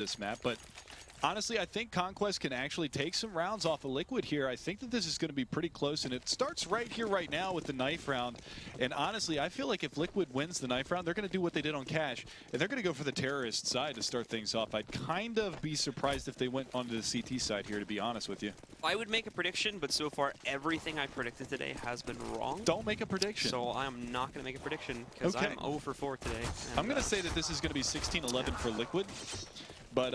this map, but honestly, I think Conquest can actually take some rounds off of Liquid here. I think that this is going to be pretty close, and it starts right here, right now with the knife round. And honestly, I feel like if Liquid wins the knife round, they're going to do what they did on Cash, and they're going to go for the terrorist side to start things off. I'd kind of be surprised if they went onto the CT side here, to be honest with you. I would make a prediction, but so far everything I predicted today has been wrong. Don't make a prediction. So I'm not going to make a prediction because I'm 0 for 4 today. And, I'm going to say that this is going to be 16-11 for Liquid. But,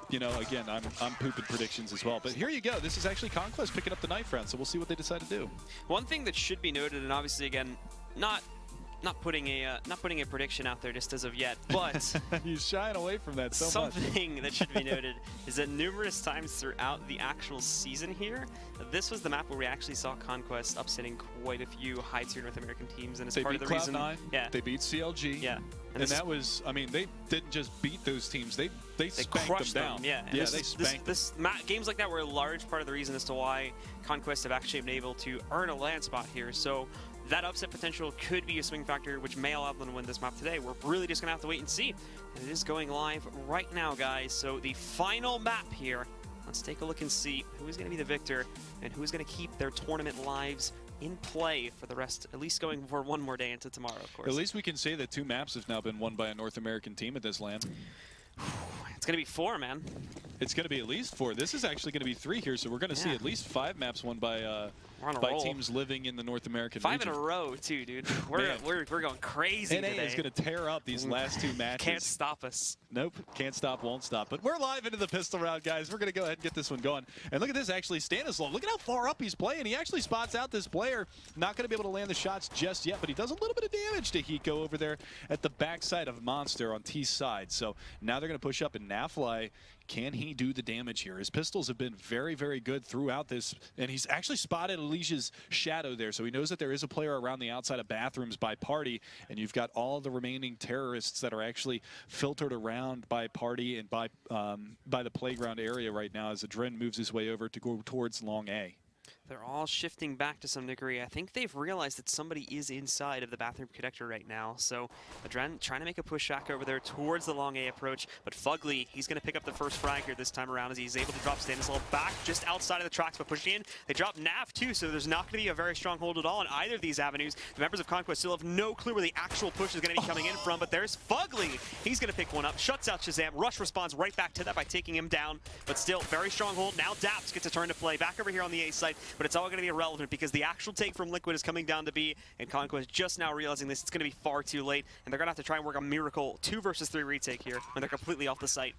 you know, again, I'm pooping predictions as well. But here you go. This is actually Conquest picking up the knife round, so we'll see what they decide to do. One thing that should be noted, and obviously, again, not putting a prediction out there just as of yet, but he's shying away from that so much. Something that should be noted is that numerous times throughout the actual season here, this was the map where we actually saw Conquest upsetting quite a few high-tier North American teams, and it's part of the reason. Yeah, they beat CLG. Yeah, and that was, I mean, they didn't just beat those teams; they crushed them down. Yeah, yeah, they spanked them. Games like that were a large part of the reason as to why Conquest have actually been able to earn a land spot here. So that upset potential could be a swing factor, which may allow them to win this map today. We're really just going to have to wait and see. And it is going live right now, guys. So the final map here. Let's take a look and see who is going to be the victor and who is going to keep their tournament lives in play for the rest, at least going for one more day into tomorrow, of course. At least we can say that 2 maps have now been won by a North American team at this LAN. It's going to be 4, man. It's going to be at least 4. This is actually going to be 3 here, so we're going to see at least 5 maps won by teams living in the North American 5 region. in a row, too, dude. We're going crazy NA today. is going to tear up these last 2 matches. Can't stop us. Nope, can't stop, won't stop. But we're live into the pistol round, guys. We're going to go ahead and get this one going. And look at this, actually, Stanislav. Look at how far up he's playing. He actually spots out this player. Not going to be able to land the shots just yet, but he does a little bit of damage to Hiko over there at the backside of Monster on T's side. So now they're going to push up, and Nafly, can he do the damage here? His pistols have been very, very good throughout this, and he's actually spotted Alicia's shadow there, so he knows that there is a player around the outside of bathrooms by Party, and you've got all the remaining terrorists that are actually filtered around by Party and by the playground area right now as Adren moves his way over to go towards Long A. They're all shifting back to some degree. I think they've realized that somebody is inside of the bathroom connector right now. So Adren trying to make a push back over there towards the Long A approach. But Fugly, he's going to pick up the first frag here this time around as he's able to drop Stanislav back just outside of the tracks. But pushing in, they drop Nav too, so there's not going to be a very strong hold at all on either of these avenues. The members of Conquest still have no clue where the actual push is going to be coming in from. But there's Fugly. He's going to pick one up, shuts out Shazam. Rush responds right back to that by taking him down. But still, very strong hold. Now Daps gets a turn to play back over here on the A side. But it's all going to be irrelevant because the actual take from Liquid is coming down to B, and Conquest just now realizing this. It's going to be far too late, and they're going to have to try and work a miracle 2 versus 3 retake here when they're completely off the site.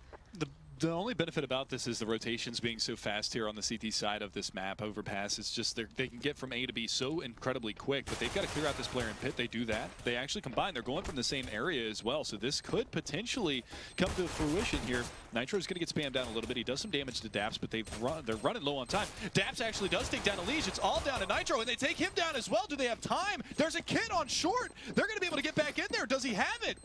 The only benefit about this is the rotations being so fast here on the CT side of this map. Overpass, it's just they can get from A to B so incredibly quick, but they've got to clear out this player in pit. They do that. They actually combine. They're going from the same area as well, so this could potentially come to fruition here. Nitro's going to get spammed down a little bit. He does some damage to Daps, but they're running low on time. Daps actually does take down Elige. It's all down to Nitro, and they take him down as well. Do they have time? There's a kid on short. They're going to be able to get back in there. Does he have it?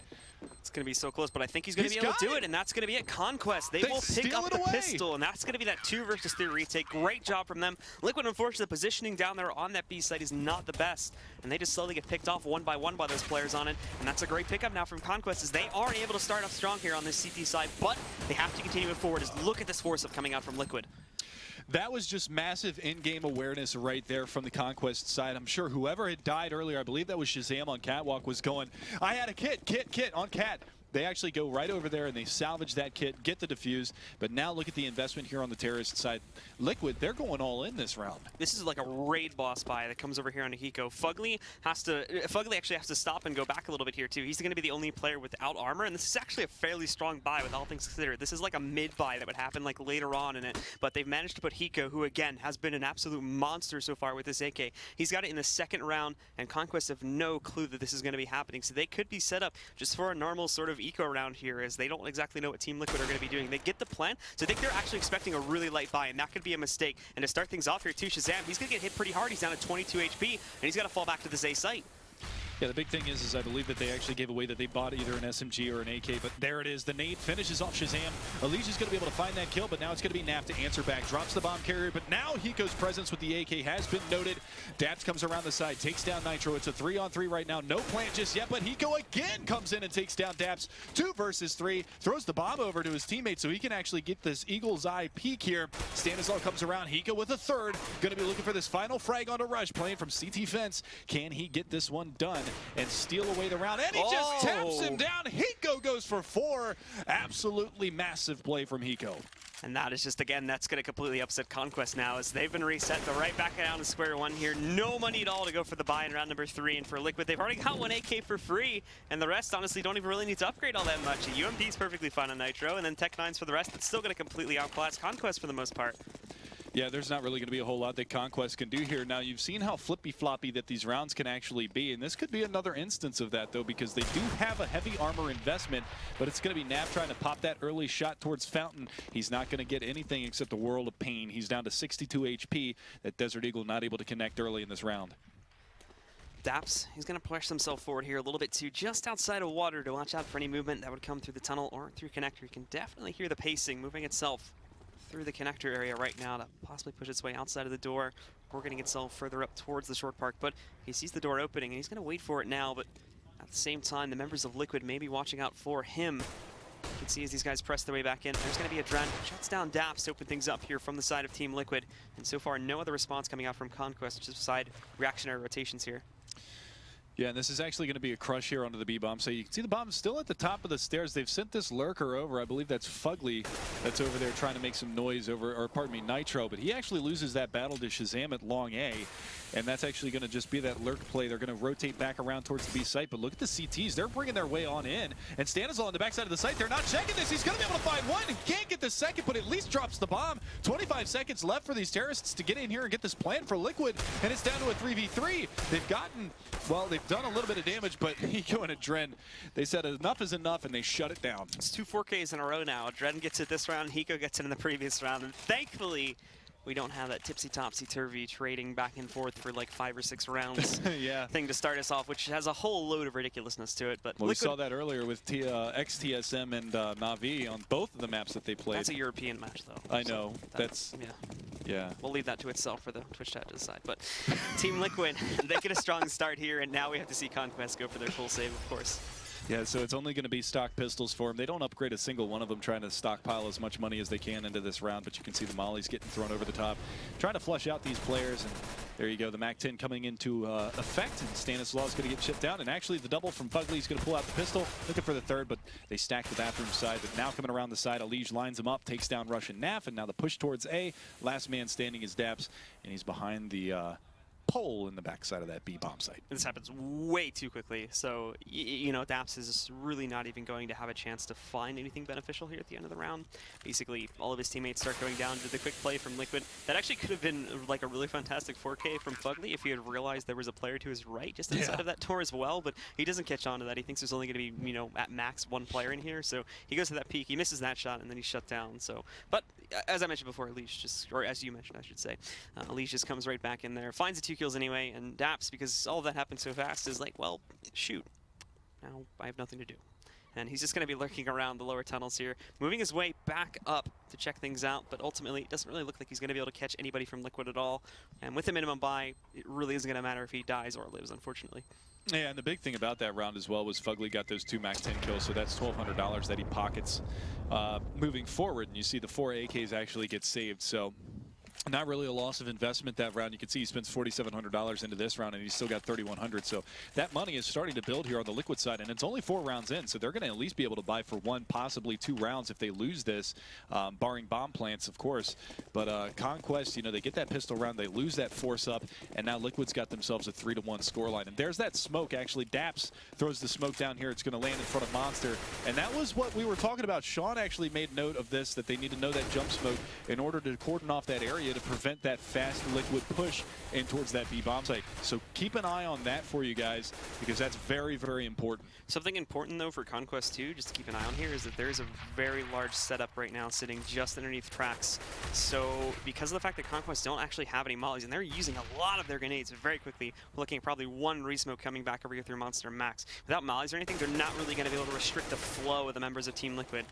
It's going to be so close, but I think he's going to be able to do it, and that's going to be it. Conquest, they will pick up the pistol, and that's going to be that 2 versus 3 retake. Great job from them. Liquid, unfortunately, the positioning down there on that B side is not the best, and they just slowly get picked off one by one by those players on it, and that's a great pickup now from Conquest as they are able to start off strong here on this CT side, but they have to continue it forward. Just look at this force-up coming out from Liquid. That was just massive in-game awareness right there from the Conquest side. I'm sure whoever had died earlier, I believe that was Shazam on Catwalk, was going, I had a kit on Cat. They actually go right over there and they salvage that kit, get the defuse. But now look at the investment here on the terrorist side. Liquid, they're going all in this round. This is like a raid boss buy that comes over here on Hiko. Fugly actually has to stop and go back a little bit here too. He's going to be the only player without armor, and this is actually a fairly strong buy with all things considered. This is like a mid buy that would happen like later on in it, but they've managed to put Hiko, who again has been an absolute monster so far with this AK. He's got it in the second round, and Conquest have no clue that this is going to be happening, so they could be set up just for a normal sort of eco round here, as they don't exactly know what Team Liquid are going to be doing. They get the plan, so I think they're actually expecting a really light buy, and that could be a mistake. And to start things off here too, Shazam, he's going to get hit pretty hard. He's down at 22 HP, and he's got to fall back to this A site. Yeah, the big thing is I believe that they actually gave away that they bought either an SMG or an AK, but there it is. The nade finishes off Shazam. Alicia's going to be able to find that kill, but now it's going to be Nap to answer back. Drops the bomb carrier, but now Hiko's presence with the AK has been noted. Daps comes around the side, takes down Nitro. It's a 3-on-3 right now. No plant just yet, but Hiko again comes in and takes down Daps. 2 versus 3. Throws the bomb over to his teammate so he can actually get this eagle's eye peek here. Stanislaw comes around. Hiko with a third. Going to be looking for this final frag on a rush, playing from CT Fence. Can he get this one done and steal away the round? And he just taps him down. Hiko goes for 4. Absolutely massive play from Hiko. And that is just, again, that's going to completely upset Conquest now as they've been reset. They're right back down to square one here. No money at all to go for the buy in round number 3. And for Liquid, they've already got 1 AK for free. And the rest, honestly, don't even really need to upgrade all that much. UMD's perfectly fine on Nitro. And then Tech9's for the rest. It's still going to completely outclass Conquest for the most part. Yeah, there's not really going to be a whole lot that Conquest can do here. Now, you've seen how flippy-floppy that these rounds can actually be, and this could be another instance of that, though, because they do have a heavy armor investment, but it's going to be Nap trying to pop that early shot towards Fountain. He's not going to get anything except a world of pain. He's down to 62 HP. That Desert Eagle not able to connect early in this round. Daps, he's going to push himself forward here a little bit to just outside of water to watch out for any movement that would come through the tunnel or through connector. You can definitely hear the pacing moving itself through the connector area right now to possibly push its way outside of the door or getting itself further up towards the short park. But he sees the door opening and he's going to wait for it now. But at the same time, the members of Liquid may be watching out for him. You can see as these guys press their way back in. There's going to be a Dren. Shuts down Daps to open things up here from the side of Team Liquid. And so far, no other response coming out from Conquest, just side reactionary rotations here. Yeah, and this is actually going to be a crush here onto the B-bomb. So you can see the bomb's still at the top of the stairs. They've sent this lurker over. I believe that's Fugly that's over there trying to make some noise over, or pardon me, Nitro. But he actually loses that battle to Shazam at long A. And that's actually going to just be that lurk play. They're going to rotate back around towards the B site. But look at the CTs. They're bringing their way on in. And Stanislaw on the backside of the site, they're not checking this. He's going to be able to find one. He can't get the second, but at least drops the bomb. 25 seconds left for these terrorists to get in here and get this plan for Liquid. And it's down to a 3v3. They've gotten, well, they've done a little bit of damage, but Hiko and a Dren, they said enough is enough, and they shut it down. It's 2 4Ks in a row now. Dren gets it this round, Hiko gets it in the previous round, and thankfully, we don't have that tipsy-topsy-turvy trading back and forth for like 5 or 6 rounds yeah. thing to start us off, which has a whole load of ridiculousness to it. But well, we saw that earlier with XTSM and Na'Vi on both of the maps that they played. That's a European match, though. I know. So that's yeah. We'll leave that to itself for the Twitch chat to decide. But Team Liquid, they get a strong start here, and now we have to see Conquest go for their full save, of course. Yeah, so it's only going to be stock pistols for them. They don't upgrade a single one of them, trying to stockpile as much money as they can into this round, but you can see the mollies getting thrown over the top, trying to flush out these players, and there you go, the MAC-10 coming into effect, and Stanislaw is going to get shut down, and actually the double from Fugly is going to pull out the pistol, looking for the third, but they stack the bathroom side, but now coming around the side, Alige lines him up, takes down Russian Naf, and now the push towards A. Last man standing is Daps, and he's behind the pole in the backside of that B-bomb site. This happens way too quickly, so you know, Daps is really not even going to have a chance to find anything beneficial here at the end of the round. Basically, all of his teammates start going down to the quick play from Liquid. That actually could have been like a really fantastic 4K from Fugly if he had realized there was a player to his right just inside of that door as well, but he doesn't catch on to that. He thinks there's only going to be, you know, at max 1 player in here, so he goes to that peak, he misses that shot, and then he's shut down. So, but as I mentioned before, Alige just, or as you mentioned, I should say, Alige just comes right back in there, finds the 2 kills anyway, and Daps, because all of that happened so fast, is like, well, shoot, now I have nothing to do. And he's just going to be lurking around the lower tunnels here, moving his way back up to check things out, but ultimately it doesn't really look like he's going to be able to catch anybody from Liquid at all. And with the minimum buy, it really isn't going to matter if he dies or lives, unfortunately. Yeah, and the big thing about that round as well was Fugly got those 2 MAC-10 kills, so that's $1,200 that he pockets moving forward. And you see the 4 AKs actually get saved, so not really a loss of investment that round. You can see he spends $4,700 into this round, and he's still got $3,100. So that money is starting to build here on the Liquid side, and it's only 4 rounds in, so they're going to at least be able to buy for 1, possibly 2 rounds if they lose this, barring bomb plants, of course. But Conquest, you know, they get that pistol round, they lose that force up, and now Liquid's got themselves a 3-1 scoreline. And there's that smoke. Actually, Daps throws the smoke down here. It's going to land in front of Monster, and that was what we were talking about. Sean actually made note of this, that they need to know that jump smoke in order to cordon off that area. area to prevent that fast Liquid push in towards that B bomb site. So keep an eye on that for you guys, because that's very, very important. Something important, though, for Conquest, too, just to keep an eye on here, is that there's a very large setup right now sitting just underneath tracks. So because of the fact that Conquest don't actually have any mollies, and they're using a lot of their grenades very quickly, we're looking at probably one resmoke coming back over here through Monster Max. Without mollies or anything, they're not really going to be able to restrict the flow of the members of Team Liquid.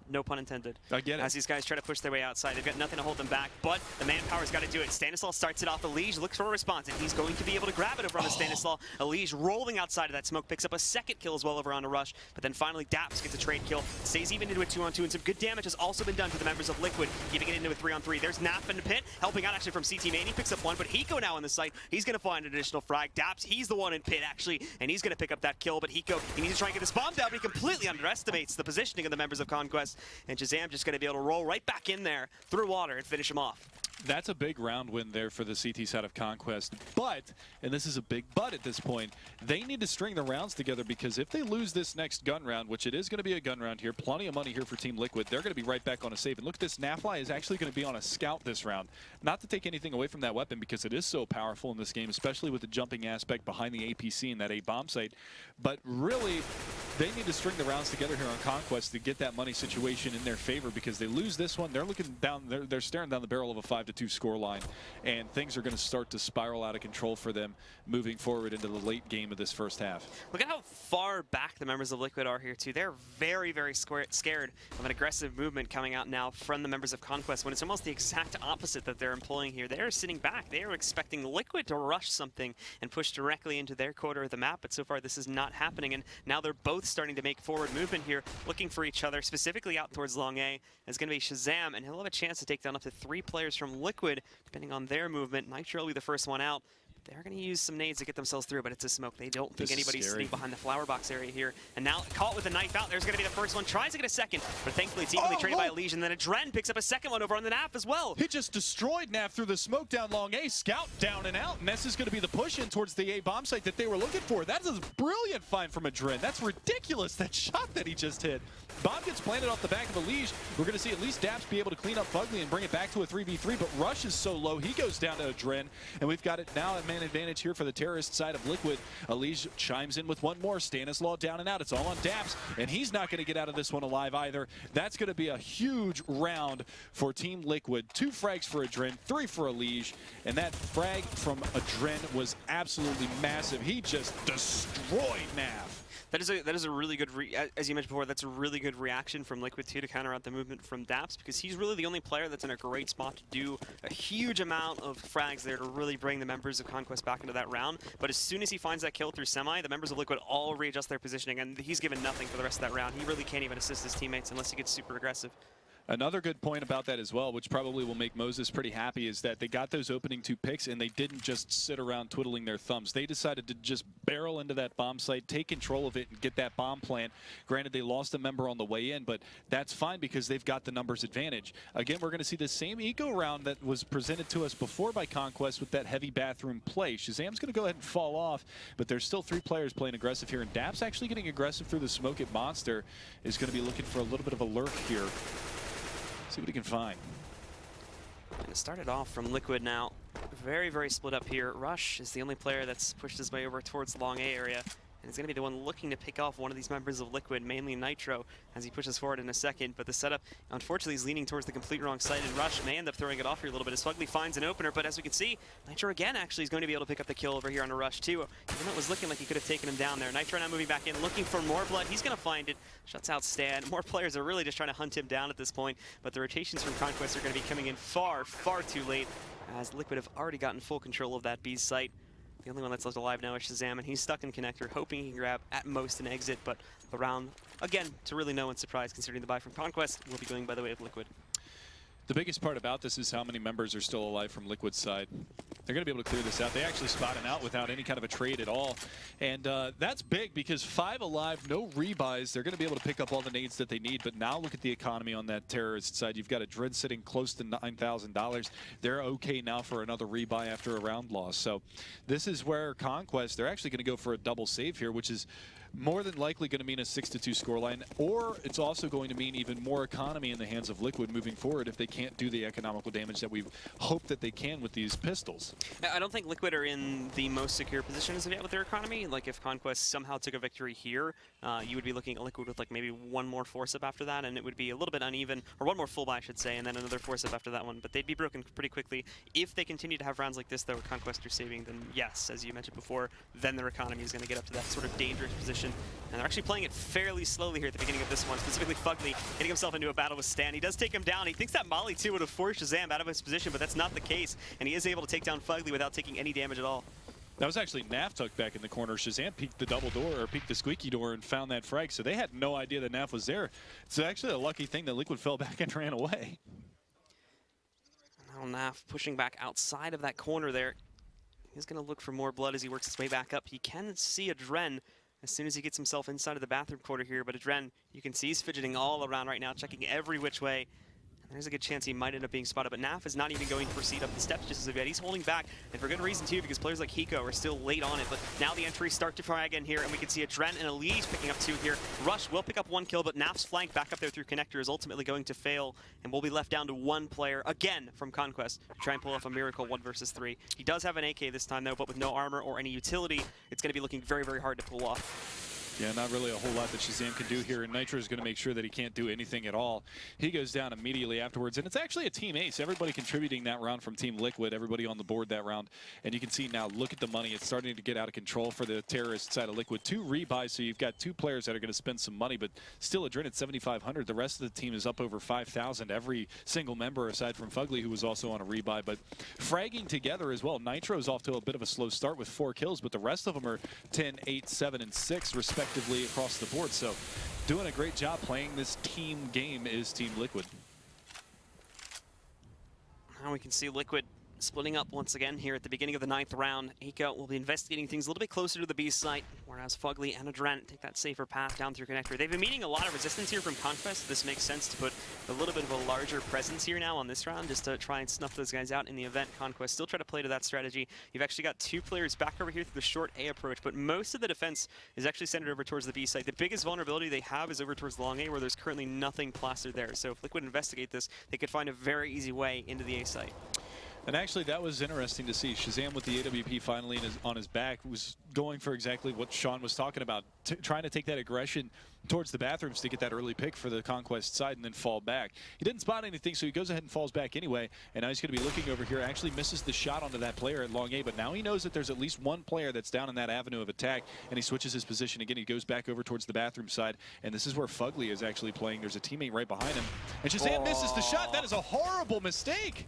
No pun intended. I get it. As these guys try to push their way outside, they've got nothing to hold them back, but the manpower's got to do it. Stanislaw starts it off. Elige looks for a response, and he's going to be able to grab it over on the Stanislaw. Elige rolling outside of that smoke, picks up a second kill as well over on a Rush, but then finally Daps gets a trade kill, stays even into a 2-on-2, and some good damage has also been done to the members of Liquid, keeping it into a 3-on-3. There's Nap in the pit, helping out actually from CT Main. He picks up one, but Hiko now on the site. He's going to find an additional frag. Daps, he's the one in pit, actually, and he's going to pick up that kill, but Hiko, he needs to try and get this bomb down, but he completely underestimates the positioning of the members of Conquest, and Shazam just going to be able to roll right back in there through water and finish him off. That's a big round win there for the CT side of Conquest. But, and this is a big but at this point, they need to string the rounds together, because if they lose this next gun round, which it is going to be a gun round here, plenty of money here for Team Liquid, they're going to be right back on a save. And look at this, Nafly is actually going to be on a scout this round. Not to take anything away from that weapon, because it is so powerful in this game, especially with the jumping aspect behind the APC and that A bomb site. But really, they need to string the rounds together here on Conquest to get that money situation in their favor, because they lose this one, they're looking down, they're staring down the barrel of a 5-2 score line, and things are going to start to spiral out of control for them moving forward into the late game of this first half. Look at how far back the members of Liquid are here, too. They're very, very scared of an aggressive movement coming out now from the members of Conquest, when it's almost the exact opposite that they're employing here. They're sitting back. They are expecting Liquid to rush something and push directly into their quarter of the map, but so far this is not happening, and now they're both starting to make forward movement here, looking for each other, specifically out towards Long A. It's going to be Shazam, and he'll have a chance to take down up to 3 players from Liquid, depending on their movement. Nitro will be the first one out. They're going to use some nades to get themselves through, but it's a smoke. They don't think anybody's sitting behind the flower box area here. And now caught with a knife out. There's going to be the first one. Tries to get a second, but thankfully it's evenly traded by Elige. And then Adren picks up a second one over on the Nap as well. He just destroyed Nap through the smoke down Long A. Scout down and out. And this is going to be the push in towards the A bomb site that they were looking for. That is a brilliant find from Adren. That's ridiculous, that shot that he just hit. Bomb gets planted off the back of Elige. We're going to see at least Daps be able to clean up Fugly and bring it back to a 3v3, but Rush is so low, he goes down to Adren. And we've got it now at man advantage here for the terrorist side of Liquid. Elige chimes in with one more. Stanislaw down and out. It's all on Daps, and he's not going to get out of this one alive either. That's going to be a huge round for Team Liquid. 2 frags for Adren, 3 for Elige, and that frag from Adren was absolutely massive. He just destroyed Nav. That is a really good, as you mentioned before, that's a really good reaction from Liquid too to counter out the movement from Daps, because he's really the only player that's in a great spot to do a huge amount of frags there to really bring the members of Conquest back into that round. But as soon as he finds that kill through semi, the members of Liquid all readjust their positioning, and he's given nothing for the rest of that round. He really can't even assist his teammates unless he gets super aggressive. Another good point about that as well, which probably will make Moses pretty happy, is that they got those opening 2 picks and they didn't just sit around twiddling their thumbs. They decided to just barrel into that bomb site, take control of it, and get that bomb plant. Granted, they lost a member on the way in, but that's fine because they've got the numbers advantage. Again, we're going to see the same eco round that was presented to us before by Conquest with that heavy bathroom play. Shazam's going to go ahead and fall off, but there's still 3 players playing aggressive here, and Daps actually getting aggressive through the smoke at Monster is going to be looking for a little bit of a lurk here. See what he can find. And it started off from Liquid now. Very, very split up here. Rush is the only player that's pushed his way over towards the Long A area. And he's going to be the one looking to pick off one of these members of Liquid, mainly Nitro, as he pushes forward in a second. But the setup, unfortunately, is leaning towards the complete wrong side, and Rush may end up throwing it off here a little bit as Fugly finds an opener. But as we can see, Nitro again actually is going to be able to pick up the kill over here on a Rush too. Even though it was looking like he could have taken him down there. Nitro now moving back in, looking for more blood. He's going to find it. Shuts out Stan. More players are really just trying to hunt him down at this point. But the rotations from Conquest are going to be coming in far, far too late, as Liquid have already gotten full control of that B's site. The only one that's left alive now is Shazam, and he's stuck in connector, hoping he can grab at most an exit, but the round, again, to really no one's surprise, considering the buy from Conquest, will be going by the way of Liquid. The biggest part about this is how many members are still alive from Liquid's side. They're going to be able to clear this out. They actually spot him out without any kind of a trade at all. And that's big because 5 alive, no rebuys. They're going to be able to pick up all the nades that they need. But now look at the economy on that terrorist side. You've got a Dread sitting close to $9,000. They're okay now for another rebuy after a round loss. So this is where Conquest, they're actually going to go for a double save here, which is more than likely going to mean a 6-2 scoreline, or it's also going to mean even more economy in the hands of Liquid moving forward if they can't do the economical damage that we hope that they can with these pistols. I don't think Liquid are in the most secure position as of yet with their economy. Like, if Conquest somehow took a victory here, you would be looking at Liquid with like maybe one more force-up after that, and it would be a little bit uneven, or one more full buy, I should say, and then another force-up after that one. But they'd be broken pretty quickly. If they continue to have rounds like this, though, with Conquest are saving, then yes, as you mentioned before, then their economy is going to get up to that sort of dangerous position. And they're actually playing it fairly slowly here at the beginning of this one, specifically Fugly getting himself into a battle with Stan. He does take him down. He thinks that Molly 2 would have forced Shazam out of his position, but that's not the case, and he is able to take down Fugly without taking any damage at all. That was actually Naf tucked back in the corner. Shazam peeked the double door, or peeked the squeaky door, and found that frag, so they had no idea that Naf was there. It's actually a lucky thing that Liquid fell back and ran away. Now Naf pushing back outside of that corner there. He's going to look for more blood as he works his way back up. He can see Adren as soon as he gets himself inside of the bathroom corner here, but Adren, you can see he's fidgeting all around right now, checking every which way. There's a good chance he might end up being spotted, but Naf is not even going to proceed up the steps just as of yet. He's holding back, and for good reason too, because players like Hiko are still late on it. But now the entries start to frag in here, and we can see Adren and Elise picking up 2 here. Rush will pick up 1 kill, but Naf's flank back up there through Connector is ultimately going to fail, and we'll be left down to 1 player again from Conquest to try and pull off a miracle 1 versus 3. He does have an AK this time though, but with no armor or any utility, it's going to be looking very, very hard to pull off. Yeah, not really a whole lot that Shazam can do here, and Nitro is going to make sure that he can't do anything at all. He goes down immediately afterwards, and it's actually a team ace. Everybody contributing that round from Team Liquid, everybody on the board that round. And you can see now, look at the money. It's starting to get out of control for the terrorist side of Liquid. 2 rebuys, so you've got 2 players that are going to spend some money, but still Adren at 7,500. The rest of the team is up over 5,000. Every single member, aside from Fugly, who was also on a rebuy, but fragging together as well. Nitro's off to a bit of a slow start with 4 kills, but the rest of them are 10, 8, 7, and 6, respectively, across the board. So doing a great job playing this team game is Team Liquid. Now we can see Liquid splitting up once again here at the beginning of the 9th round. Hiko will be investigating things a little bit closer to the B site, whereas Fugly and Adren take that safer path down through Connector. They've been meeting a lot of resistance here from Conquest. This makes sense to put a little bit of a larger presence here now on this round, just to try and snuff those guys out in the event. Conquest still try to play to that strategy. You've actually got 2 players back over here through the short A approach, but most of the defense is actually centered over towards the B site. The biggest vulnerability they have is over towards the long A, where there's currently nothing plastered there. So if Liquid investigate this, they could find a very easy way into the A site. And actually, that was interesting to see. Shazam with the AWP finally on his back was going for exactly what Sean was talking about, trying to take that aggression towards the bathrooms to get that early pick for the Conquest side and then fall back. He didn't spot anything, so he goes ahead and falls back anyway. And now he's going to be looking over here. Actually misses the shot onto that player at long A, but now he knows that there's at least 1 player that's down in that avenue of attack, and he switches his position again. He goes back over towards the bathroom side, and this is where Fugly is actually playing. There's a teammate right behind him, and Shazam misses the shot. That is a horrible mistake.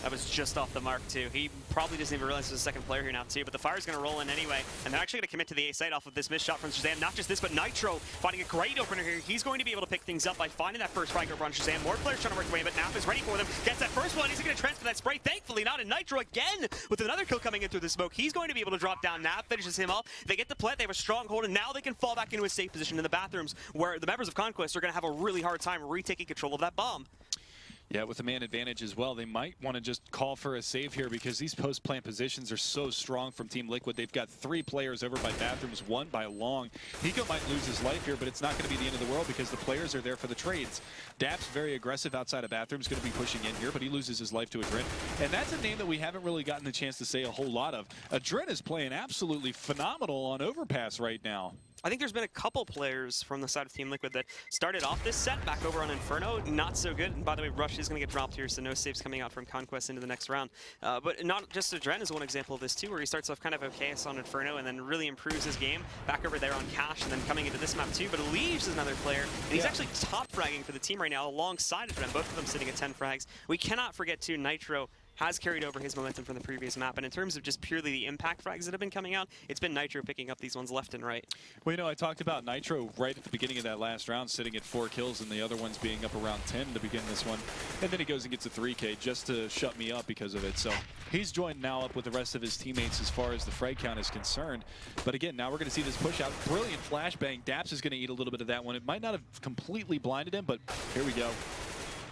That was just off the mark, too. He probably doesn't even realize there's a second player here now, too. But the fire's going to roll in anyway. And they're actually going to commit to the A site off of this missed shot from Shazam. Not just this, but Nitro finding a great opener here. He's going to be able to pick things up by finding that first frag over on Shazam. More players trying to work away, but Naf is ready for them. Gets that first one. He's going to transfer that spray. Thankfully, not in Nitro again. With another kill coming in through the smoke, he's going to be able to drop down. Naf finishes him off. They get the plant. They have a stronghold, and now they can fall back into a safe position in the bathrooms, where the members of Conquest are going to have a really hard time retaking control of that bomb. Yeah, with the man advantage as well, they might want to just call for a save here because these post-plant positions are so strong from Team Liquid. They've got 3 players over by bathrooms, 1 by long. Hiko might lose his life here, but it's not going to be the end of the world because the players are there for the trades. Dap's very aggressive outside of bathrooms, going to be pushing in here, but he loses his life to Adren. And that's a name that we haven't really gotten the chance to say a whole lot of. Adren is playing absolutely phenomenal on Overpass right now. I think there's been a couple players from the side of Team Liquid that started off this set back over on Inferno, not so good. And by the way, Rush is going to get dropped here, so no saves coming out from Conquest into the next round. But not just Adren is one example of this too, where he starts off kind of okay on Inferno and then really improves his game back over there on Cash and then coming into this map too. But Elige is another player, and he's actually top fragging for the team right now alongside Adren, both of them sitting at 10 frags. We cannot forget too, Nitro has carried over his momentum from the previous map. And in terms of just purely the impact frags that have been coming out, it's been Nitro picking up these ones left and right. Well, you know, I talked about Nitro right at the beginning of that last round, sitting at 4 kills and the other ones being up around 10 to begin this one. And then he goes and gets a 3K just to shut me up because of it. So he's joined now up with the rest of his teammates as far as the frag count is concerned. But again, now we're going to see this push out. Brilliant flashbang. Daps is going to eat a little bit of that one. It might not have completely blinded him, but here we go.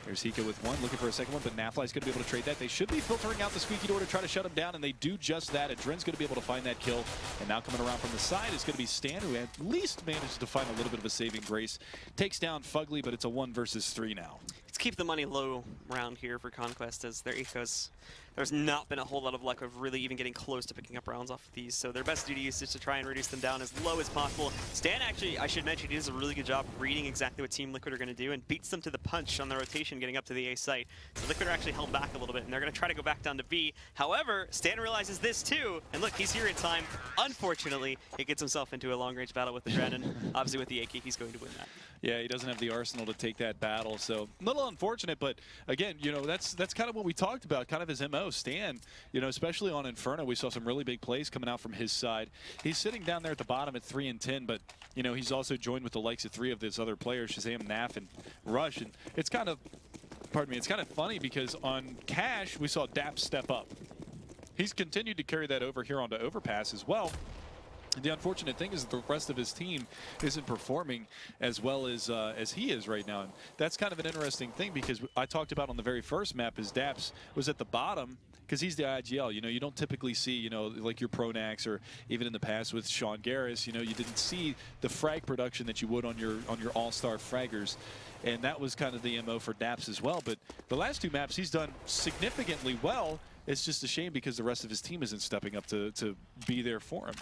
There's Hiko with one, looking for a second one, but Nafly's going to be able to trade that. They should be filtering out the squeaky door to try to shut him down, and they do just that. Adren's going to be able to find that kill, and now coming around from the side is going to be Stan, who at least managed to find a little bit of a saving grace. Takes down Fugly, but it's a 1 versus 3 now. Let's keep the money low around here for Conquest, as their ecos. There's not been a whole lot of luck of really even getting close to picking up rounds off of these, so their best duty is just to try and reduce them down as low as possible. Stan actually, I should mention, he does a really good job reading exactly what Team Liquid are going to do and beats them to the punch on the rotation getting up to the A site. So Liquid are actually held back a little bit, and they're going to try to go back down to B. However, Stan realizes this too, and look, he's here in time. Unfortunately, he gets himself into a long-range battle with the Dren, and obviously with the AK, he's going to win that. Yeah, he doesn't have the arsenal to take that battle, so a little unfortunate, but again, you know, that's kind of what we talked about, kind of his MO. Stan, you know, especially on Inferno, we saw some really big plays coming out from his side. He's sitting down there at the bottom at 3 and 10, but, you know, he's also joined with the likes of 3 of these other players, Shazam, Naf, and Rush, and it's kind of, pardon me, it's kind of funny because on Cash, we saw Daps step up. He's continued to carry that over here onto Overpass as well. And the unfortunate thing is that the rest of his team isn't performing as well as he is right now. And that's kind of an interesting thing because I talked about on the very first map is Daps was at the bottom because he's the IGL. You know, you don't typically see, you know, like your Pronax or even in the past with Sean Garris, you know, you didn't see the frag production that you would on your all-star fraggers. And that was kind of the MO for Daps as well. But the last 2 maps, he's done significantly well. It's just a shame because the rest of his team isn't stepping up to be there for him.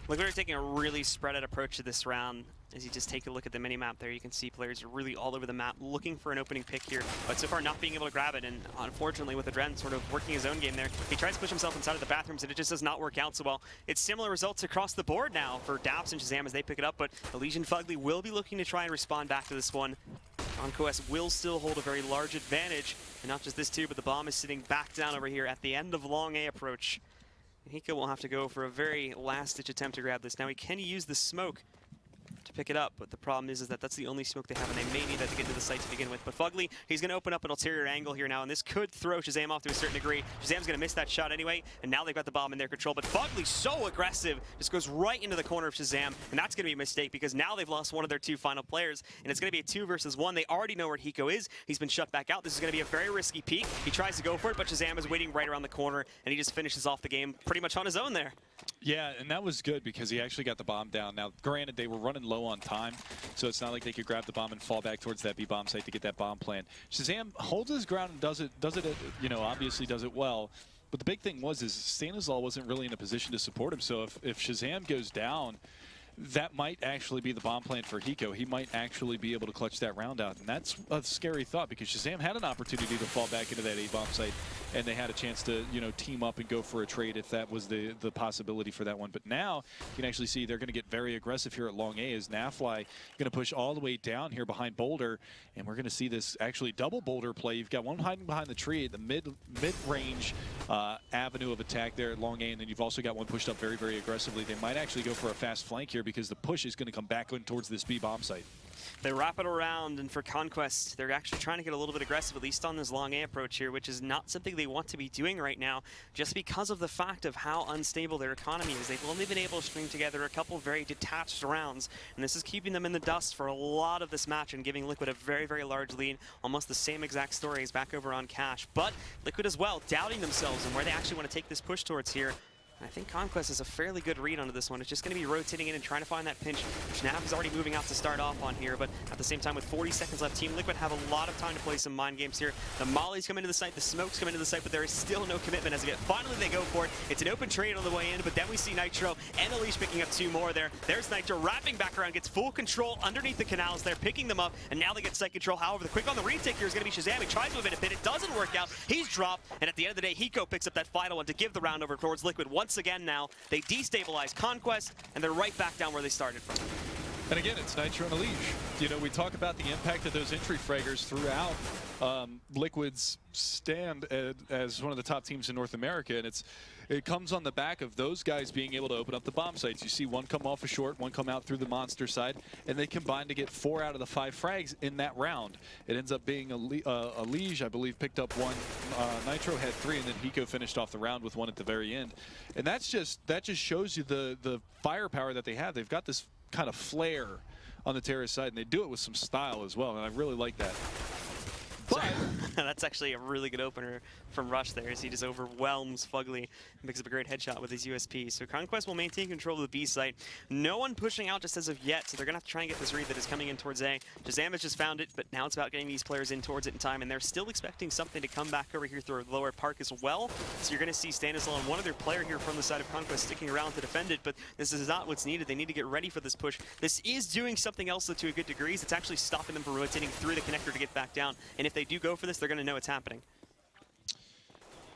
Liquid are taking a really spread out approach to this round. As you just take a look at the mini-map there, you can see players are really all over the map looking for an opening pick here, but so far not being able to grab it, and unfortunately with Adren sort of working his own game there, he tries to push himself inside of the bathrooms and it just does not work out so well. It's similar results across the board now for Daps and Shazam as they pick it up, but Elysian Fugly will be looking to try and respond back to this one. Conquest will still hold a very large advantage, and not just this too, but the bomb is sitting back down over here at the end of long A approach. Hiko will have to go for a very last-ditch attempt to grab this. Now he can use the smoke to pick it up, but the problem is that that's the only smoke they have, and they may need that to get to the site to begin with. But Fugly, he's going to open up an ulterior angle here now, and this could throw Shazam off to a certain degree. Shazam's going to miss that shot anyway, and now they've got the bomb in their control. But Fugly, so aggressive, just goes right into the corner of Shazam, and that's going to be a mistake because now they've lost one of their 2 final players, and it's going to be a 2 versus 1. They already know where Hiko is. He's been shut back out. This is going to be a very risky peek. He tries to go for it, but Shazam is waiting right around the corner, and he just finishes off the game pretty much on his own there. Yeah, and that was good because he actually got the bomb down. Now, granted, they were running low on time, so it's not like they could grab the bomb and fall back towards that B-bomb site to get that bomb plan. Shazam holds his ground and does it, you know, obviously does it well. But the big thing was Stanislaw wasn't really in a position to support him, so if Shazam goes down, that might actually be the bomb plan for Hiko. He might actually be able to clutch that round out, and that's a scary thought because Shazam had an opportunity to fall back into that A-bomb site, and they had a chance to, you know, team up and go for a trade if that was the possibility for that one. But now you can actually see they're going to get very aggressive here at Long A as Nafly going to push all the way down here behind Boulder, and we're going to see this actually double Boulder play. You've got one hiding behind the tree at the mid-range avenue of attack there at Long A, and then you've also got one pushed up very, very aggressively. They might actually go for a fast flank here because the push is going to come back in towards this B-bomb site. They wrap it around, and for Conquest, they're actually trying to get a little bit aggressive, at least on this long A approach here, which is not something they want to be doing right now, just because of the fact of how unstable their economy is. They've only been able to string together a couple very detached rounds, and this is keeping them in the dust for a lot of this match and giving Liquid a very, very large lead. Almost the same exact story as back over on Cash, but Liquid as well, doubting themselves and where they actually want to take this push towards here. I think Conquest is a fairly good read onto this one. It's just going to be rotating in and trying to find that pinch, which Naf is already moving out to start off on here, but at the same time with 40 seconds left, Team Liquid have a lot of time to play some mind games here. The mollies come into the site, the smokes come into the site, but there is still no commitment as of yet. Finally they go for it. It's an open trade on the way in, but then we see Nitro and Elise picking up 2 more there. There's Nitro wrapping back around, gets full control underneath the canals there, picking them up, and now they get site control. However, the quick on the retake here is going to be Shazam. He tries to move in a bit, it doesn't work out. He's dropped, and at the end of the day, Hiko picks up that final one to give the round over towards Liquid. Once again now, they destabilize Conquest, and they're right back down where they started from. And again, it's Nitro and Elige. You know, we talk about the impact of those entry fraggers throughout Liquid's stand as one of the top teams in North America, and it comes on the back of those guys being able to open up the bomb sites. You see one come off a short, one come out through the monster side, and they combine to get 4 out of the 5 frags in that round. It ends up being Elige, I believe, picked up 1. Nitro had 3, and then Hiko finished off the round with 1 at the very end. And that just shows you the firepower that they have. They've got this kind of flair on the terrorist side, and they do it with some style as well, and I really like that. But that's actually a really good opener from Rush there, as he just overwhelms Fugly and picks up a great headshot with his USP. So Conquest will maintain control of the B site. No one pushing out just as of yet, so they're going to have to try and get this read that is coming in towards A. Shazam has just found it, but now it's about getting these players in towards it in time, and they're still expecting something to come back over here through Lower Park as well. So you're going to see Stanislaw and one other player here from the side of Conquest sticking around to defend it, but this is not what's needed. They need to get ready for this push. This is doing something else to a good degree. It's actually stopping them from rotating through the connector to get back down, and if they do go for this, they're going to know it's happening.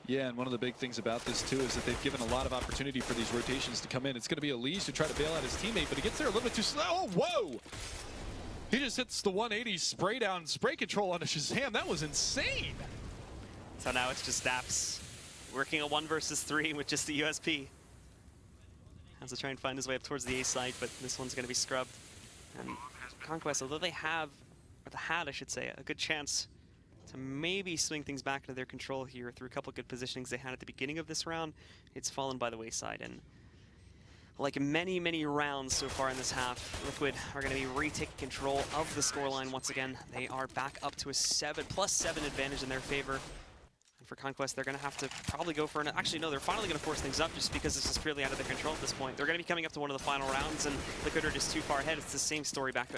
Yeah, and one of the big things about this, too, is that they've given a lot of opportunity for these rotations to come in. It's going to be Elise to try to bail out his teammate, but he gets there a little bit too slow. Oh, whoa! He just hits the 180 spray down, spray control on a Shazam. That was insane. So now it's just Daps working a 1 versus 3 with just the USP. Has to try and find his way up towards the A side, but this one's going to be scrubbed. And Conquest, although they have, or they had, I should say, a good chance to maybe swing things back into their control here through a couple good positionings they had at the beginning of this round, it's fallen by the wayside. And like many, many rounds so far in this half, Liquid are going to be retaking control of the scoreline once again. They are back up to a +7 advantage in their favor. And for Conquest, they're going to have to probably go for an... Actually, no, they're finally going to force things up just because this is purely out of their control at this point. They're going to be coming up to one of the final rounds, and Liquid are just too far ahead. It's the same story back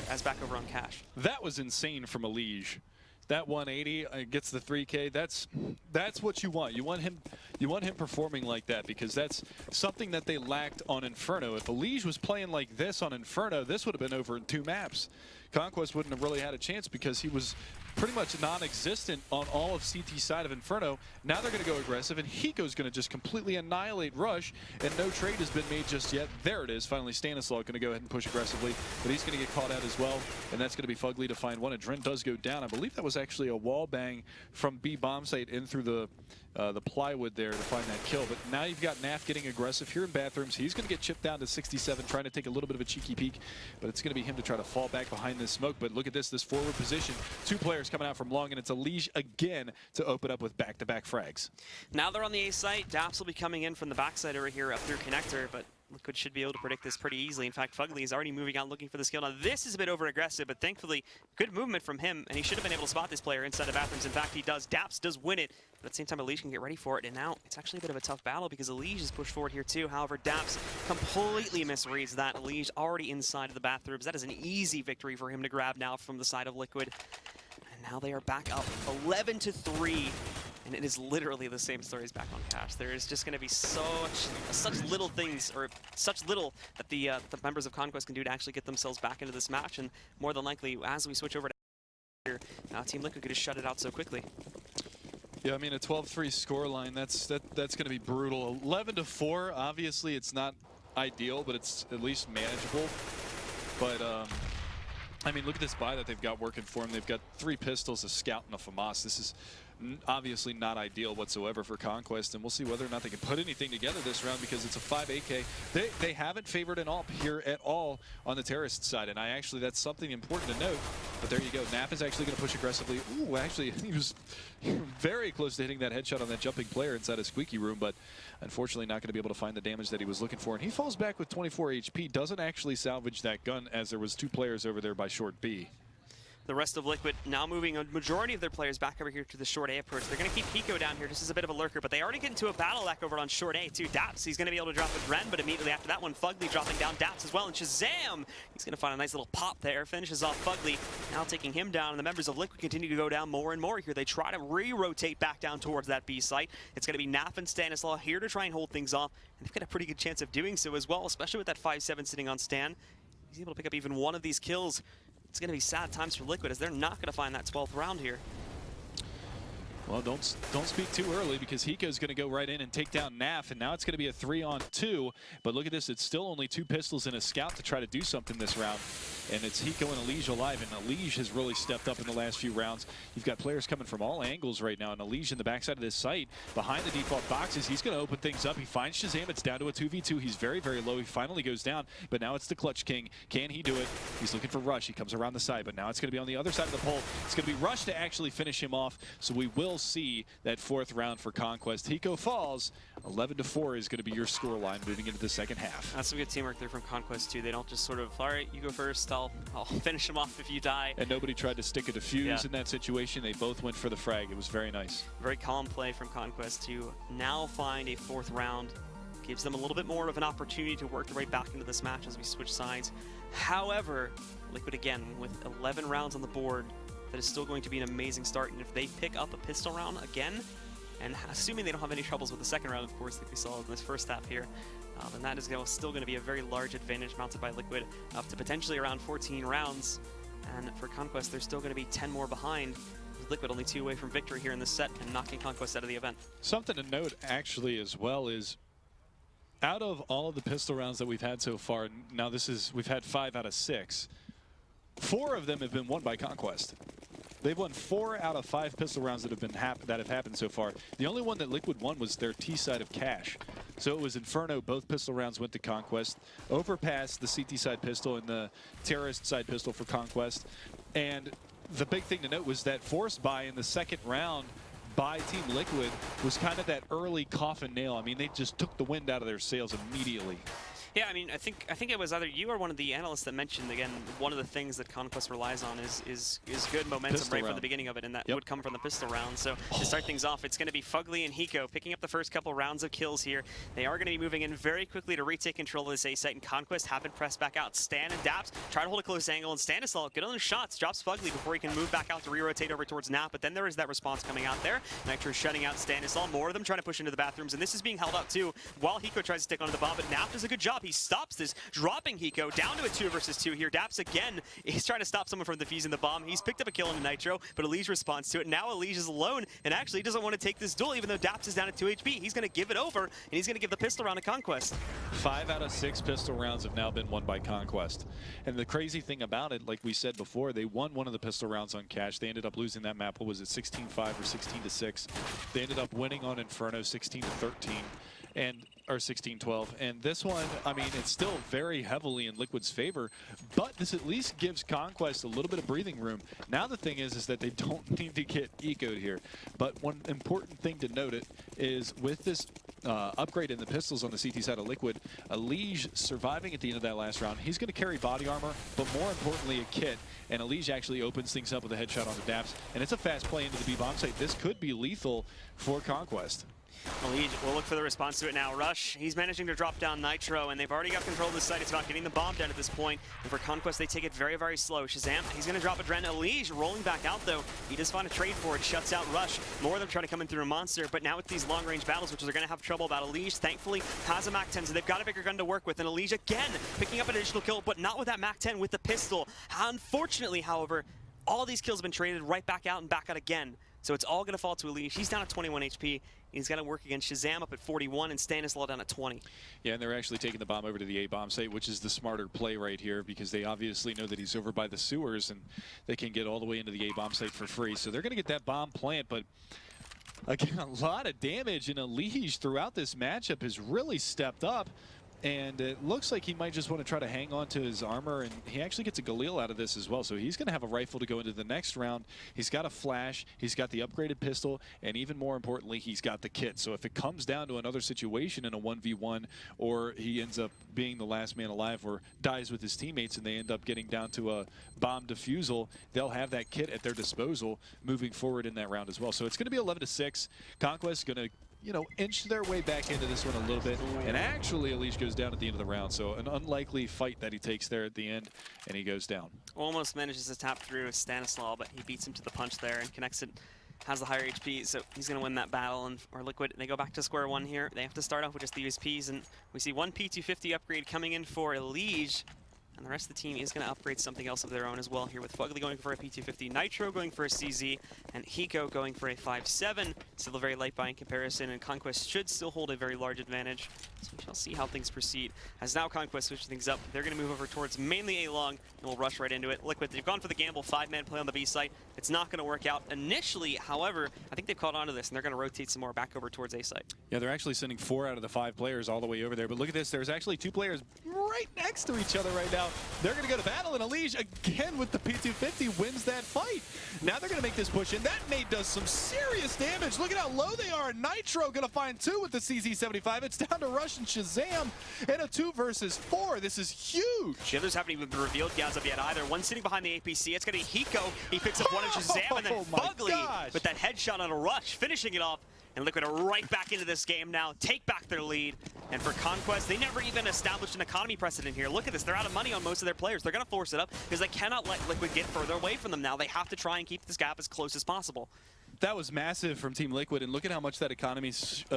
over on Cash. That was insane from Elige. That 180 gets the 3K. That's what you want. You want him performing like that, because that's something that they lacked on Inferno. If Elige was playing like this on Inferno, this would have been over in 2 maps. Conquest wouldn't have really had a chance because he was pretty much non-existent on all of CT's side of Inferno. Now they're going to go aggressive, and Hiko's going to just completely annihilate Rush, and no trade has been made just yet. There it is. Finally, Stanislaw going to go ahead and push aggressively, but he's going to get caught out as well, and that's going to be Fugly to find one. Adren does go down. I believe that was actually a wall bang from B bomb site in through the plywood there to find that kill. But now you've got Naf getting aggressive here in bathrooms. He's going to get chipped down to 67, trying to take a little bit of a cheeky peek, but it's going to be him to try to fall back behind this smoke. But look at this forward position. 2 players coming out from long, and it's Elige again to open up with back-to-back frags. Now they're on the A site. Daps will be coming in from the backside over here up through connector, but Liquid should be able to predict this pretty easily. In fact, Fugly is already moving out looking for this kill. Now this is a bit over-aggressive, but thankfully, good movement from him, and he should have been able to spot this player inside the bathrooms. In fact, he does. Daps does win it, but at the same time, Elige can get ready for it, and now it's actually a bit of a tough battle because Elige is pushed forward here too. However, Daps completely misreads that. Elige already inside of the bathrooms. That is an easy victory for him to grab now from the side of Liquid. And now they are back up 11-3. And it is literally the same story as back on Cash. There is just going to be such little things, or such little that the members of Conquest can do to actually get themselves back into this match. And more than likely, as we switch over to here, now Team Liquid could just shut it out so quickly. Yeah, I mean, a 12-3 scoreline, that's going to be brutal. 11-4, obviously it's not ideal, but it's at least manageable. But I mean, look at this buy that they've got working for them. They've got 3 pistols, a scout, and a FAMAS. This is obviously not ideal whatsoever for Conquest, and we'll see whether or not they can put anything together this round, because it's a 5 AK. They haven't favored an AWP here at all on the terrorist side, and that's something important to note. But there you go. Nap is actually going to push aggressively. Ooh, actually, he was very close to hitting that headshot on that jumping player inside a squeaky room, but unfortunately not going to be able to find the damage that he was looking for. And he falls back with 24 HP, doesn't actually salvage that gun, as there was 2 players over there by short B. The rest of Liquid now moving a majority of their players back over here to the short A approach. They're going to keep Hiko down here just as a bit of a lurker, but they already get into a battle back over on short A too. Daps, he's going to be able to drop with Ren, but immediately after that one, Fugly dropping down Daps as well. And Shazam, he's going to find a nice little pop there, finishes off Fugly, now taking him down. And the members of Liquid continue to go down more and more here. They try to re-rotate back down towards that B site. It's going to be Naf and Stanislaw here to try and hold things off. And they've got a pretty good chance of doing so as well, especially with that 5-7 sitting on Stan. He's able to pick up even one of these kills. It's going to be sad times for Liquid, as they're not going to find that 12th round here. Well, don't speak too early, because Hiko's going to go right in and take down Naf, and now it's going to be a 3-on-2. But look at this, it's still only 2 pistols and a scout to try to do something this round. And it's Hiko and Elige alive, and Elige has really stepped up in the last few rounds. You've got players coming from all angles right now, and Elige in the backside of this site, behind the default boxes. He's going to open things up. He finds Shazam. It's down to a 2v2. He's very, very low. He finally goes down, but now it's the Clutch King. Can he do it? He's looking for Rush. He comes around the side, but now it's going to be on the other side of the pole. It's going to be Rush to actually finish him off, so we will see that 4th round for Conquest. Hiko falls. 11-4 is going to be your scoreline moving into the second half. That's some good teamwork there from Conquest too. They don't just sort of, all right, you go first, I'll finish him off if you die. And nobody tried to stick a defuse in that situation. They both went for the frag. It was very nice. Very calm play from Conquest to now find a 4th round. Gives them a little bit more of an opportunity to work their way back into this match as we switch sides. However, Liquid again with 11 rounds on the board, that is still going to be an amazing start. And if they pick up a pistol round again, and assuming they don't have any troubles with the second round, of course, like we saw in this first half here, then that is still going to be a very large advantage mounted by Liquid, up to potentially around 14 rounds. And for Conquest, they're still going to be 10 more behind. Liquid only 2 away from victory here in this set and knocking Conquest out of the event. Something to note actually as well is, out of all of the pistol rounds that we've had so far, now we've had 5 out of 6. 4 of them have been won by Conquest. They've won 4 out of 5 pistol rounds that have happened so far. The only one that Liquid won was their T side of Cash. So it was Inferno. Both pistol rounds went to Conquest. Overpass, the CT side pistol, and the Terrorist side pistol for Conquest. And the big thing to note was that forced buy in the second round by Team Liquid was kind of that early coffin nail. I mean, they just took the wind out of their sails immediately. Yeah, I mean, I think it was either you or one of the analysts that mentioned, again, one of the things that Conquest relies on is good momentum Pistol right round. from the beginning of it, and that would come from the pistol round. So to start things off, it's going to be Fugly and Hiko picking up the first couple rounds of kills here. They are going to be moving in very quickly to retake control of this A site, and Conquest have been pressed back out. Stan and Daps try to hold a close angle, and Stanislaw, good on the shots, drops Fugly before he can move back out to re-rotate over towards Nap, but then there is that response coming out there. Nitro shutting out Stanislaw, more of them trying to push into the bathrooms, and this is being held up too, while Hiko tries to stick onto the bomb, but Nap does a good job. He stops this, dropping Hiko down to a 2 versus 2 here. Daps again is trying to stop someone from defusing the bomb. He's picked up a kill into Nitro, but Elige responds to it. Now Elige is alone and actually doesn't want to take this duel, even though Daps is down at 2 HP. He's going to give it over, and he's going to give the pistol round to Conquest. 5 out of 6 pistol rounds have now been won by Conquest. And the crazy thing about it, like we said before, they won one of the pistol rounds on Cash. They ended up losing that map. What was it, 16-5 or 16-6? They ended up winning on Inferno 16-13. Or 16-12, and this one, I mean, it's still very heavily in Liquid's favor, but this at least gives Conquest a little bit of breathing room. Now the thing is that they don't need to get ecoed here, but one important thing to note is with this upgrade in the pistols on the CT side of Liquid, Elige surviving at the end of that last round, he's going to carry body armor, but more importantly a kit, and Elige actually opens things up with a headshot on the Daps, and it's a fast play into the B-bomb site. This could be lethal for Conquest. Elige will look for the response to it now. Rush, he's managing to drop down Nitro, and they've already got control of the site. It's about getting the bomb down at this point. And for Conquest, they take it very, very slow. Shazam, he's going to drop Adren. Elige rolling back out, though. He does find a trade for it, shuts out Rush. More of them trying to come in through a monster, but now with these long-range battles, which they're going to have trouble about, Elige, thankfully, has a MAC-10, so they've got a bigger gun to work with. And Elige, again, picking up an additional kill, but not with that MAC-10, with the pistol. Unfortunately, however, all these kills have been traded right back out and back out again. So it's all going to fall to Elige. He's down at 21 HP. He's got to work against Shazam up at 41 and Stanislaw down at 20. Yeah, and they're actually taking the bomb over to the A-bomb site, which is the smarter play right here because they obviously know that he's over by the sewers and they can get all the way into the A-bomb site for free. So they're going to get that bomb plant, but again, a lot of damage, and Elige throughout this matchup has really stepped up. And it looks like he might just want to try to hang on to his armor, and he actually gets a Galil out of this as well. So he's going to have a rifle to go into the next round. He's got a flash, he's got the upgraded pistol, and even more importantly, he's got the kit. So if it comes down to another situation in a 1v1, or he ends up being the last man alive or dies with his teammates and they end up getting down to a bomb defusal, they'll have that kit at their disposal moving forward in that round as well. So it's going to be 11-6. Conquest going to inch their way back into this one a little bit. And actually, Elige goes down at the end of the round. So an unlikely fight that he takes there at the end, and he goes down. Almost manages to tap through Stanislaw, but he beats him to the punch there and connects it. Has the higher HP, so he's going to win that battle. And or Liquid, they go back to square one here. They have to start off with just the USPs, and we see one P250 upgrade coming in for Elige. And the rest of the team is going to upgrade something else of their own as well here, with Fugly going for a P250, Nitro going for a CZ, and Hiko going for a 5.7. Still a very light buy in comparison, and Conquest should still hold a very large advantage. So we shall see how things proceed. As now Conquest switches things up, they're going to move over towards mainly A long, and we'll rush right into it. Liquid, they've gone for the gamble, 5-man play on the B site. It's not going to work out initially, however, I think they've caught on to this, and they're going to rotate some more back over towards A site. Yeah, they're actually sending 4 out of the 5 players all the way over there. But look at this, there's actually 2 players right next to each other right now. they're going to go to battle, and Elige, again with the P250, wins that fight. Now they're going to make this push in. That nade does some serious damage. Look at how low they are. Nitro going to find 2 with the CZ75. It's down to Rush and Shazam in a 2 versus 4. This is huge. The others haven't even been revealed as of yet either. One sitting behind the APC. It's going to be Hiko. He picks up one of Shazam, and then Fugly with that headshot on a Rush, finishing it off. And Liquid are right back into this game now, take back their lead. And for Conquest, they never even established an economy precedent here. Look at this, they're out of money on most of their players. They're going to force it up because they cannot let Liquid get further away from them now. They have to try and keep this gap as close as possible. That was massive from Team Liquid, and look at how much that economy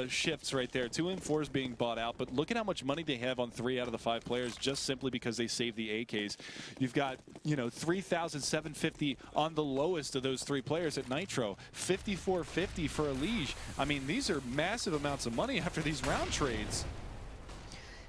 shifts right there. 2 M4s being bought out, but look at how much money they have on 3 out of the 5 players just simply because they saved the AKs. You've got, you know, 3,750 on the lowest of those 3 players at Nitro, 5,450 for Elige. I mean, these are massive amounts of money after these round trades.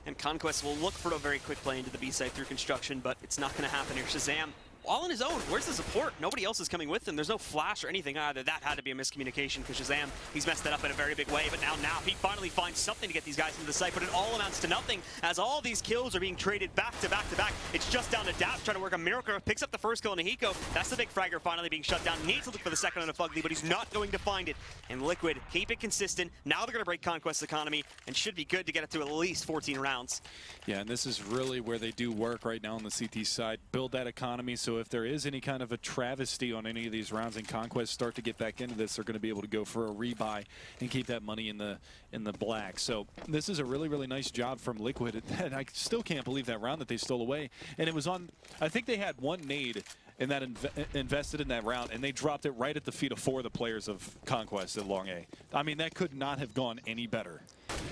And Conquest will look for a very quick play into the B side through construction, but it's not going to happen here. Shazam, all on his own. Where's the support? Nobody else is coming with him. There's no flash or anything either. That had to be a miscommunication because Shazam, he's messed that up in a very big way. But now he finally finds something to get these guys into the site, but it all amounts to nothing as all these kills are being traded back to back to back. It's just down to Daps trying to work a miracle. Picks up the first kill on Hiko. That's the big fragger finally being shut down. Needs to look for the second on a Fugly, but he's not going to find it. And Liquid keep it consistent. Now they're going to break Conquest's economy and should be good to get it to at least 14 rounds. Yeah, and this is really where they do work right now on the CT side. Build that economy, so if there is any kind of a travesty on any of these rounds and Conquest start to get back into this, they're going to be able to go for a rebuy and keep that money in the black. So this is a really, really nice job from Liquid, and I still can't believe that round that they stole away. And it was on, I think they had 1 nade and that invested in that round, and they dropped it right at the feet of 4 of the players of Conquest at Long A. I mean, that could not have gone any better.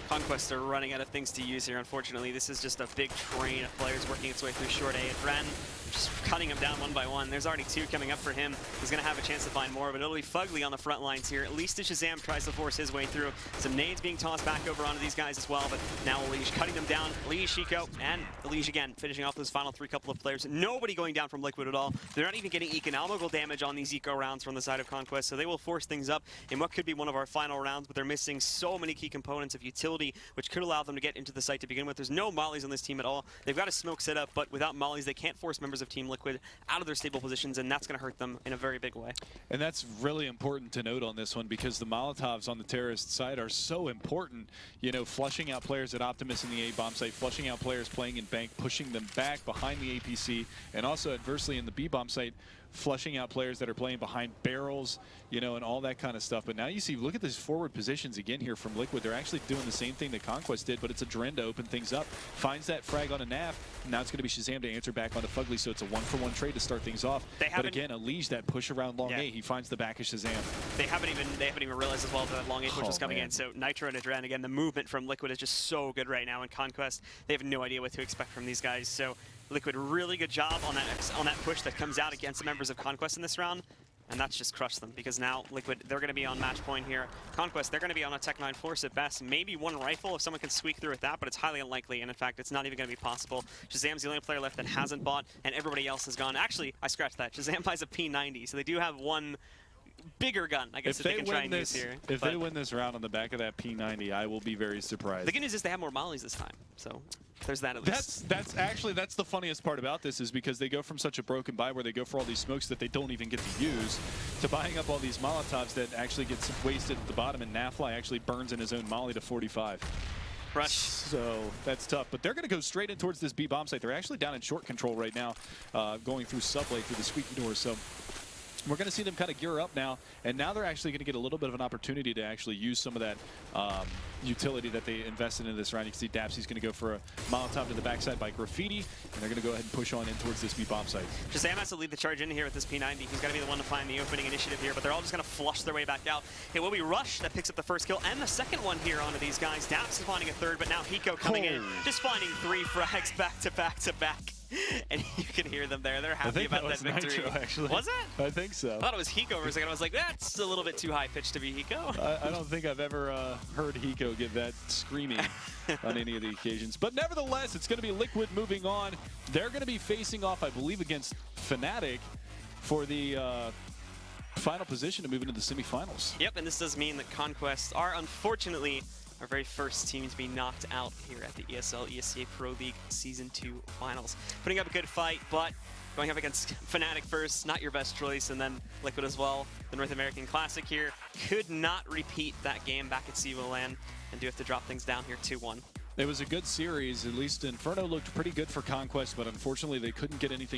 Conquest are running out of things to use here, unfortunately. This is just a big train of players working its way through short A. And Ren just cutting them down one by one. There's already 2 coming up for him. He's going to have a chance to find more, but it'll be Fugly on the front lines here. At least as Shazam tries to force his way through. Some nades being tossed back over onto these guys as well, but now Elige cutting them down. Elige, Hiko, and Elige again, finishing off those final 3 couple of players. Nobody going down from Liquid at all. They're not even getting economical damage on these eco rounds from the side of Conquest, so they will force things up in what could be one of our final rounds, but they're missing so many key components of utility, which could allow them to get into the site to begin with. There's no mollies on this team at all. They've got a smoke set up, but without mollies, they can't force members of Team Liquid out of their stable positions, and that's going to hurt them in a very big way. And that's really important to note on this one because the Molotovs on the terrorist side are so important. You know, flushing out players at Optimus in the A-bomb site, flushing out players playing in Bank, pushing them back behind the APC, and also adversely in the B-bomb site, flushing out players that are playing behind barrels, you know, and all that kind of stuff. But now you see, look at these forward positions again here from Liquid. They're actually doing the same thing that Conquest did, but it's a Dren to open things up. Finds that frag on a Nav. Now it's going to be Shazam to answer back onto Fugly, so it's a 1-for-1 trade to start things off. But again, Elige, that push around Long A, he finds the back of Shazam. They haven't even realized as well that Long A push was coming in. So Nitro and Adren, again, the movement from Liquid is just so good right now. And Conquest, they have no idea what to expect from these guys. So Liquid, really good job on that push that comes out against the members of Conquest in this round. And that's just crushed them because now Liquid, they're going to be on match point here. Conquest, they're going to be on a Tech 9 force at best. Maybe 1 rifle if someone can squeak through with that, but it's highly unlikely. And in fact, it's not even going to be possible. Shazam's the only player left that hasn't bought, and everybody else has gone. Actually, I scratched that. Shazam buys a P90, so they do have 1 bigger gun, I guess, that they can try and use here. If they win this round on the back of that P90, I will be very surprised. The good news is they have more mollies this time, so there's that at least. That's the funniest part about this is because they go from such a broken buy where they go for all these smokes that they don't even get to use to buying up all these Molotovs that actually gets wasted at the bottom, and Nafly actually burns in his own molly to 45. Rush. So that's tough, but they're going to go straight in towards this B-bomb site. They're actually down in short control right now, going through subway through the squeaky door. So we're going to see them kind of gear up now, and now they're actually going to get a little bit of an opportunity to actually use some of that utility that they invested in this round. You can see Dapsy's going to go for a Molotov to the backside by Graffiti, and they're going to go ahead and push on in towards this B-bomb site. Shazam has to lead the charge in here with this P90. He's got to be the one to find the opening initiative here, but they're all just going to flush their way back out. It will be Rush that picks up the first kill and the second one here onto these guys. Daps is finding a third, but now Hiko coming in, just finding 3 frags back to back to back. And you can hear them there. They're happy about that victory. Nitro, actually. Was it? I think so. I thought it was Hiko for a second. I was like, that's a little bit too high pitched to be Hiko. I don't think I've ever heard Hiko get that screaming on any of the occasions. But nevertheless, it's going to be Liquid moving on. They're going to be facing off, I believe, against Fnatic for the final position to move into the semifinals. Yep, and this does mean that Conquest are unfortunately our very first team to be knocked out here at the ESL ESEA Pro League Season 2 Finals. Putting up a good fight, but going up against Fnatic first, not your best choice, and then Liquid as well. The North American Classic here could not repeat that game back at Sivo LAN, and do have to drop things down here 2-1. It was a good series. At least Inferno looked pretty good for Conquest, but unfortunately they couldn't get anything